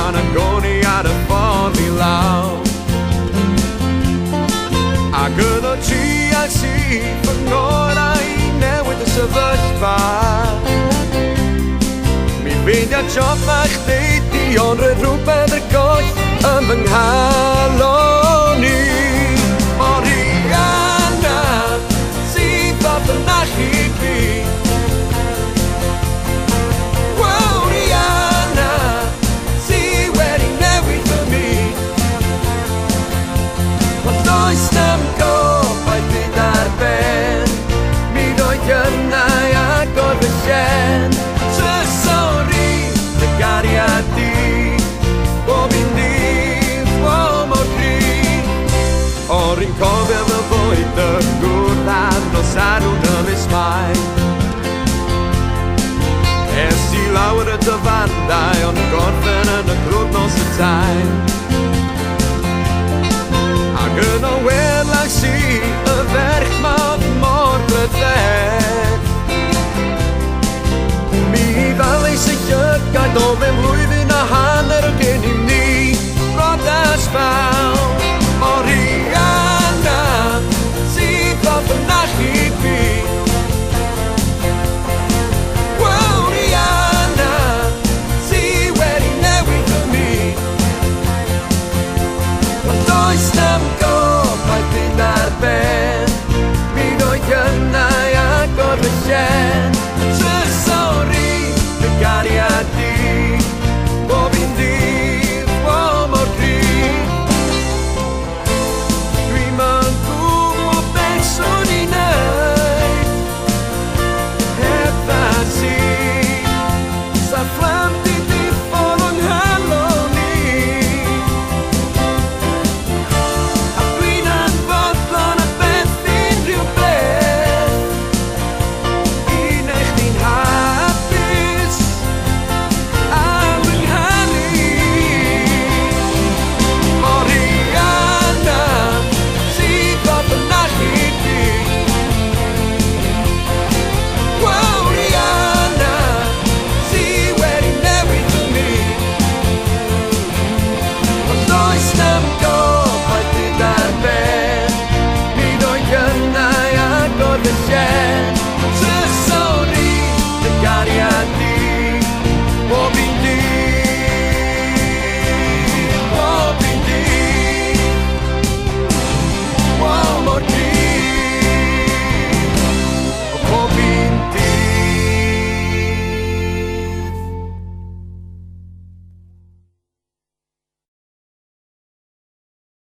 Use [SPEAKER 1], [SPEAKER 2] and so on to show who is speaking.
[SPEAKER 1] pan agon i ar y ffordd i law. Ac yn o trial sydd fy ngorau i newid y sefyllfa. Mi feindio job bach deud i ond roedd rhywbeth y goll yn fy nghalon i. O Rhianna sydd fod yn nachu fi. Wow, Rhianna sydd wedi newid fy mi. Ond does na'm gobaith byd ar ben, mi roedd gynnau agor fy llen. Sori dy gariad di, bob un dydd o mor gryf. O'r un cofio fy bwyd y gwrdd ar nos arw'n ymys mai. Es i lawr y dyfandau ond gorffen yn y clwb nos y tair. Ac yn o welach si y ferch mod mor bryder. Mi ddal ei sy'n llygaid o mewn